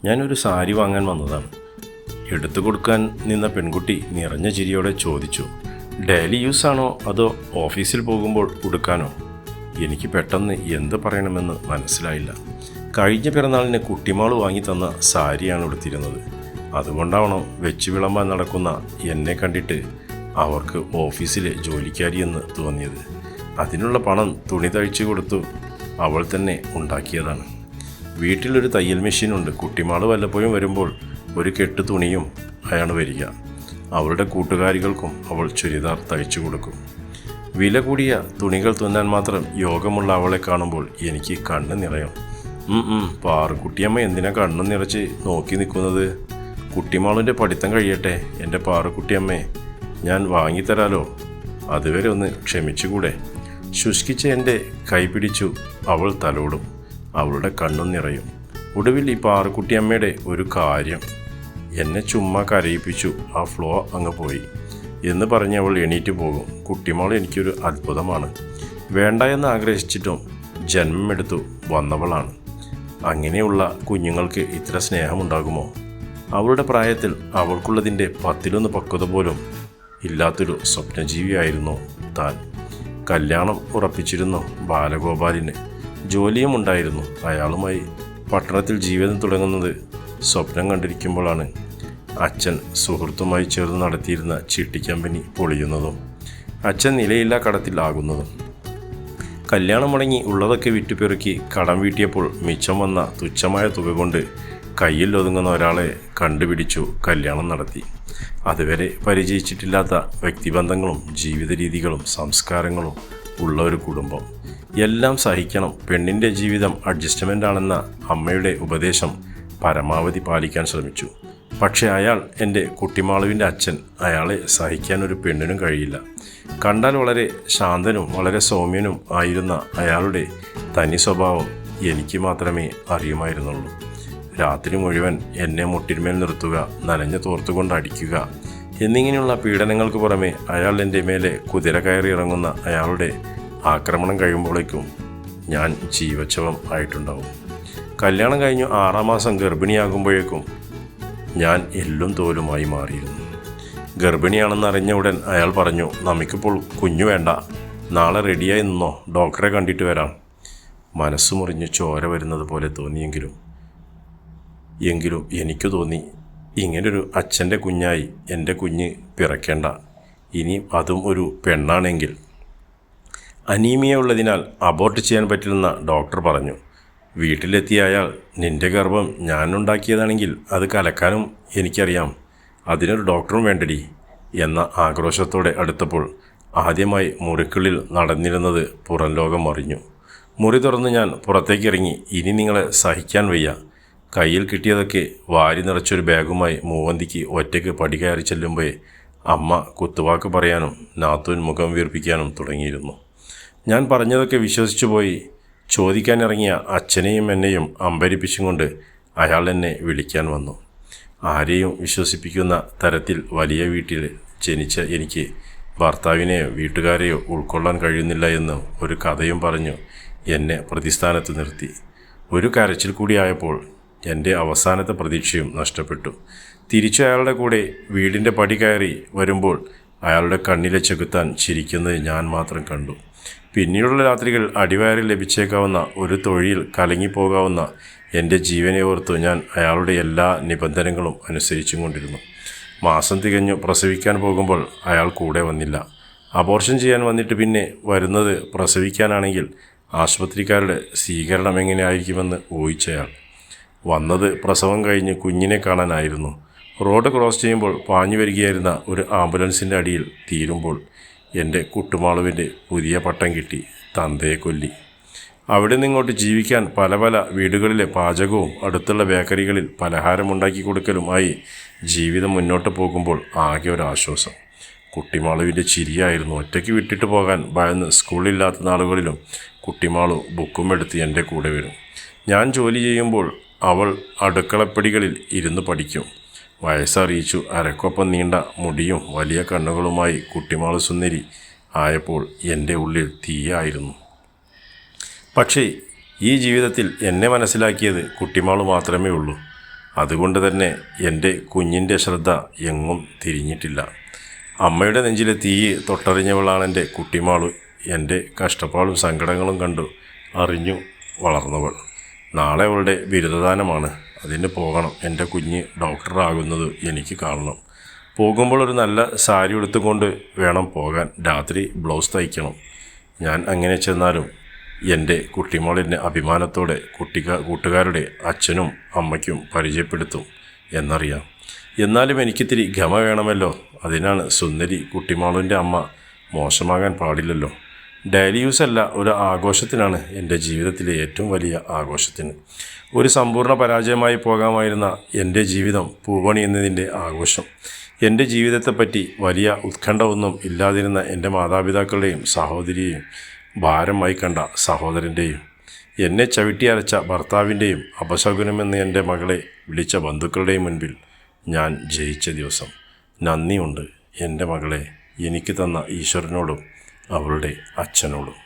ഞാനൊരു സാരി വാങ്ങാൻ വന്നതാണ്. എടുത്തു കൊടുക്കാൻ നിന്ന പെൺകുട്ടി നിറഞ്ഞ ചിരിയോടെ ചോദിച്ചു, ഡെയിലി യൂസ് ആണോ അതോ ഓഫീസിൽ പോകുമ്പോൾ ഉടുക്കാനോ? എനിക്ക് പെട്ടെന്ന് എന്ത് പറയണമെന്ന് മനസ്സിലായില്ല. കഴിഞ്ഞ പിറന്നാളിന് കുട്ടിമാൾ വാങ്ങി തന്ന സാരിയാണ് ഉടുത്തിരുന്നത്. അതുകൊണ്ടാവണം വെച്ച് വിളമ്പാൻ നടക്കുന്ന എന്നെ കണ്ടിട്ട് അവർക്ക് ഓഫീസിലെ ജോലിക്കാരിയെന്ന് തോന്നിയത്. അതിനുള്ള പണം തുണി തയ്ച്ചു കൊടുത്തു അവൾ തന്നെ ഉണ്ടാക്കിയതാണ്. വീട്ടിലൊരു തയ്യൽ മെഷീനുണ്ട്. കുട്ടിമാൾ വല്ലപ്പോഴും വരുമ്പോൾ ഒരു കെട്ട് തുണിയും അയാണ് വരിക. അവളുടെ കൂട്ടുകാരികൾക്കും അവൾ ചുരിദാർ തയ്ച്ചു കൊടുക്കും. വില കൂടിയ തുണികൾ തുന്നാൻ മാത്രം യോഗമുള്ള അവളെ കാണുമ്പോൾ എനിക്ക് കണ്ണ് നിറയും. പാറുക്കുട്ടിയമ്മ എന്തിനാ കണ്ണും നിറച്ച് നോക്കി നിൽക്കുന്നത്? കുട്ടിമാളിൻ്റെ പഠിത്തം കഴിയട്ടെ എൻ്റെ പാറുക്കുട്ടിയമ്മേ, ഞാൻ വാങ്ങിത്തരാലോ. അതുവരെ ഒന്ന് ക്ഷമിച്ചുകൂടെ? ശുഷ്കിച്ച് എൻ്റെ കൈ പിടിച്ചു അവൾ തലോടും. അവളുടെ കണ്ണും നിറയും. ഒടുവിൽ ഈ പാറുക്കുട്ടിയമ്മയുടെ ഒരു കാര്യം എന്നെ ചുമ്മാ കരയിപ്പിച്ചു. ആ ഫ്ലോ അങ്ങ് പോയി എന്ന് പറഞ്ഞ് അവൾ എണീറ്റ് പോകും. കുട്ടിമാൾ എനിക്കൊരു അത്ഭുതമാണ്. വേണ്ട എന്ന് ആഗ്രഹിച്ചിട്ടും ജന്മമെടുത്തു വന്നവളാണ്. അങ്ങനെയുള്ള കുഞ്ഞുങ്ങൾക്ക് ഇത്ര സ്നേഹമുണ്ടാകുമോ? അവളുടെ പ്രായത്തിൽ അവൾക്കുള്ളതിൻ്റെ 10 പക്വത പോലും ഇല്ലാത്തൊരു സ്വപ്നജീവിയായിരുന്നു താൻ. കല്യാണം ഉറപ്പിച്ചിരുന്നു ബാലഗോപാലിന്. ജോലിയും ഉണ്ടായിരുന്നു. അയാളുമായി പട്ടണത്തിൽ ജീവിതം തുടങ്ങുന്നത് സ്വപ്നം കണ്ടിരിക്കുമ്പോഴാണ് അച്ഛൻ സുഹൃത്തുമായി ചേർന്ന് നടത്തിയിരുന്ന ചിട്ടി കമ്പനി പൊളിയുന്നതും അച്ഛൻ നിലയില്ലാ കടത്തിലാകുന്നതും. കല്യാണം മുടങ്ങി ഉള്ളതൊക്കെ വിറ്റുപെറുക്കി കടം വീട്ടിയപ്പോൾ മിച്ചം വന്ന തുച്ഛമായ തുക കൊണ്ട് കയ്യിൽ ഒതുങ്ങുന്ന ഒരാളെ കണ്ടുപിടിച്ചു കല്യാണം നടത്തി. അതുവരെ പരിചയിച്ചിട്ടില്ലാത്ത വ്യക്തിബന്ധങ്ങളും ജീവിത രീതികളും സംസ്കാരങ്ങളും ഉള്ള ഒരു കുടുംബം. എല്ലാം സഹിക്കണം, പെണ്ണിൻ്റെ ജീവിതം അഡ്ജസ്റ്റ്മെൻ്റ് ആണെന്ന അമ്മയുടെ ഉപദേശം പരമാവധി പാലിക്കാൻ ശ്രമിച്ചു. പക്ഷേ അയാൾ, എൻ്റെ കുട്ടിമാളുവിൻ്റെ അച്ഛൻ, അയാളെ സഹിക്കാൻ ഒരു പെണ്ണിനും കഴിയില്ല. കണ്ടാൽ വളരെ ശാന്തനും വളരെ സൗമ്യനും ആയിരുന്ന അയാളുടെ തനി സ്വഭാവം എനിക്ക് മാത്രമേ അറിയുമായിരുന്നുള്ളൂ. രാത്രി മുഴുവൻ എന്നെ മുട്ടിന്മേൽ നിർത്തുക, നനഞ്ഞ തോർത്തുകൊണ്ട് അടിക്കുക എന്നിങ്ങനെയുള്ള പീഡനങ്ങൾക്ക് പുറമെ അയാൾ എൻ്റെ മേലെ കുതിര കയറി ഇറങ്ങുന്ന അയാളുടെ ആക്രമണം കഴിയുമ്പോഴേക്കും ഞാൻ ജീവച്ഛവം ആയിട്ടുണ്ടാവും. കല്യാണം കഴിഞ്ഞു 6-ാം മാസം ഗർഭിണിയാകുമ്പോഴേക്കും ഞാൻ എല്ലും തോലുമായി മാറിയിരുന്നു. ഗർഭിണിയാണെന്ന് അറിഞ്ഞ ഉടൻ അയാൾ പറഞ്ഞു, നമുക്കിപ്പോൾ കുഞ്ഞു വേണ്ട, നാളെ റെഡിയായി നിന്നോ, ഡോക്ടറെ കണ്ടിട്ട് വരാം. മനസ്സു മുറിഞ്ഞ് ചോര വരുന്നത് പോലെ തോന്നിയെങ്കിലും എനിക്ക് തോന്നി, ഇങ്ങനൊരു അച്ഛൻ്റെ കുഞ്ഞായി എൻ്റെ കുഞ്ഞ് പിറക്കേണ്ട. ഇനി അതും ഒരു പെണ്ണാണെങ്കിൽ. അനീമിയ ഉള്ളതിനാൽ അബോർട്ട് ചെയ്യാൻ പറ്റില്ലെന്ന ഡോക്ടർ പറഞ്ഞു. വീട്ടിലെത്തിയ അയാൾ, നിൻ്റെ ഗർഭം ഞാനുണ്ടാക്കിയതാണെങ്കിൽ അത് കലക്കാനും എനിക്കറിയാം, അതിനൊരു ഡോക്ടറും വേണ്ടടി എന്ന ആക്രോശത്തോടെ അടുത്തപ്പോൾ ആദ്യമായി മുറിക്കുള്ളിൽ നടന്നിരുന്നത് പുറം ലോകം അറിഞ്ഞു. മുറി തുറന്ന് ഞാൻ പുറത്തേക്കിറങ്ങി. ഇനി നിങ്ങളെ സഹിക്കാൻ വയ്യ. കയ്യിൽ കിട്ടിയതൊക്കെ വാരി നിറച്ചൊരു ബാഗുമായി മൂവന്തിക്ക് ഒറ്റയ്ക്ക് പടി കയറി ചെല്ലുമ്പോൾ അമ്മ കുത്തുവാക്ക് പറയാനും നാത്തൂൻ മുഖം വീർപ്പിക്കാനും തുടങ്ങിയിരുന്നു. ഞാൻ പറഞ്ഞതൊക്കെ വിശ്വസിച്ചു പോയി. ചോദിക്കാനിറങ്ങിയ അച്ഛനെയും എന്നെയും അമ്പരിപ്പിച്ചും കൊണ്ട് അയാൾ എന്നെ വിളിക്കാൻ വന്നു. ആരെയും വിശ്വസിപ്പിക്കുന്ന തരത്തിൽ വലിയ വീട്ടിൽ ജനിച്ച എനിക്ക് ഭർത്താവിനെയോ വീട്ടുകാരെയോ ഉൾക്കൊള്ളാൻ കഴിയുന്നില്ല എന്ന് ഒരു കഥയും പറഞ്ഞു എന്നെ പ്രതിസ്ഥാനത്ത് നിർത്തി. ഒരു കരച്ചിൽ കൂടിയായപ്പോൾ എൻ്റെ അവസാനത്തെ പ്രതീക്ഷയും നഷ്ടപ്പെട്ടു. തിരിച്ചു അയാളുടെ കൂടെ വീടിൻ്റെ പടി കയറി വരുമ്പോൾ അയാളുടെ കണ്ണിലെ ചെകുത്താൻ ചിരിക്കുന്നത് ഞാൻ മാത്രം കണ്ടു. പിന്നീടുള്ള രാത്രികൾ അടിവയറിൽ ലഭിച്ചേക്കാവുന്ന ഒരു തൊഴിൽ കലങ്ങിപ്പോകാവുന്ന എൻ്റെ ജീവനെ ഓർത്തു ഞാൻ അയാളുടെ എല്ലാ നിബന്ധനകളും അനുസരിച്ചും കൊണ്ടിരുന്നു. മാസം തികഞ്ഞു പ്രസവിക്കാൻ പോകുമ്പോൾ അയാൾ കൂടെ വന്നില്ല. അബോർഷൻ ചെയ്യാൻ വന്നിട്ട് പിന്നെ വരുന്നത് പ്രസവിക്കാനാണെങ്കിൽ ആശുപത്രിക്കാരുടെ സ്വീകരണം എങ്ങനെയായിരിക്കുമെന്ന് ഊഹിച്ചയാൾ. വന്നത് പ്രസവം കഴിഞ്ഞ് കുഞ്ഞിനെ കാണാനായിരുന്നു. റോഡ് ക്രോസ് ചെയ്യുമ്പോൾ പാഞ്ഞു വരികയായിരുന്ന ഒരു ആംബുലൻസിൻ്റെ അടിയിൽ തീരുമ്പോൾ എൻ്റെ കുട്ടുമാളുവിൻ്റെ പുതിയ പട്ടം കിട്ടി, തന്തയെ കൊല്ലി. അവിടെ നിന്നിങ്ങോട്ട് ജീവിക്കാൻ പല പല വീടുകളിലെ പാചകവും അടുത്തുള്ള ബേക്കറികളിൽ പലഹാരമുണ്ടാക്കി കൊടുക്കലുമായി ജീവിതം മുന്നോട്ട് പോകുമ്പോൾ ആകെ ഒരാശ്വാസം. കുട്ടിമാളുവിൻ്റെ ചിരിയായിരുന്നു. ഒറ്റയ്ക്ക് വിട്ടിട്ട് പോകാൻ ഭയന്ന് സ്കൂളില്ലാത്ത നാളുകളിലും കുട്ടിമാളു ബുക്കും എടുത്ത് എൻ്റെ കൂടെ വരും. ഞാൻ ജോലി ചെയ്യുമ്പോൾ അവൾ അടുക്കളപ്പടികളിൽ ഇരുന്ന് പഠിക്കും. വയസ്സറിയിച്ചു അരക്കൊപ്പം നീണ്ട മുടിയും വലിയ കണ്ണുകളുമായി കുട്ടിമാളു സുന്ദരി ആയപ്പോൾ എൻ്റെ ഉള്ളിൽ തീയായിരുന്നു. പക്ഷേ ഈ ജീവിതത്തിൽ എന്നെ മനസ്സിലാക്കിയത് കുട്ടിമാളു മാത്രമേ ഉള്ളൂ. അതുകൊണ്ട് തന്നെ എൻ്റെ കുഞ്ഞിൻ്റെ ശ്രദ്ധ എങ്ങും തിരിഞ്ഞിട്ടില്ല. അമ്മയുടെ നെഞ്ചിലെ തീ തൊട്ടറിഞ്ഞവളാണെൻ്റെ കുട്ടിമാള്. എൻ്റെ കഷ്ടപ്പാടും സങ്കടങ്ങളും കണ്ടു അറിഞ്ഞു വളർന്നവൾ. നാളെ അവളുടെ ബിരുദദാനമാണ്. അതിന് പോകണം. എൻ്റെ കുഞ്ഞ് ഡോക്ടറാകുന്നത് എനിക്ക് കാണണം. പോകുമ്പോൾ ഒരു നല്ല സാരി എടുത്തുകൊണ്ട് വേണം പോകാൻ. രാത്രി ബ്ലൗസ് തയ്ക്കണം. ഞാൻ അങ്ങനെ ചെന്നാലും എൻ്റെ കുട്ടിമോളിനെ അഭിമാനത്തോടെ കൂട്ടുകാരുടെ അച്ഛനും അമ്മയ്ക്കും പരിചയപ്പെടുത്തും എന്നറിയാം. എന്നാലും എനിക്കിത്തിരി ഗമ വേണമല്ലോ. അതിനാണ് സുന്ദരി കുട്ടിമോളിൻ്റെ അമ്മ. മോശമാകാൻ പാടില്ലല്ലോ. ഡെയിലി യൂസ് അല്ല, ഒരു ആഘോഷത്തിനാണ്. എൻ്റെ ജീവിതത്തിലെ ഏറ്റവും വലിയ ആഘോഷത്തിന്. ഒരു സമ്പൂർണ്ണ പരാജയമായി പോകാമായിരുന്ന എൻ്റെ ജീവിതം പൂവണി എന്നതിൻ്റെ ആഘോഷം. എൻ്റെ ജീവിതത്തെപ്പറ്റി വലിയ ഉത്കണ്ഠ ഒന്നും ഇല്ലാതിരുന്ന എൻ്റെ മാതാപിതാക്കളുടെയും സഹോദരിയെയും ഭാരമായി കണ്ട സഹോദരൻ്റെയും എന്നെ ചവിട്ടിയരച്ച ഭർത്താവിൻ്റെയും അപശകുനമെന്ന് എൻ്റെ മകളെ വിളിച്ച ബന്ധുക്കളുടെയും മുൻപിൽ ഞാൻ ജയിച്ച ദിവസം. നന്ദിയുണ്ട് എൻ്റെ മകളെ എനിക്ക് തന്ന ഈശ്വരനോടും അവളുടെ അച്ഛനോടും.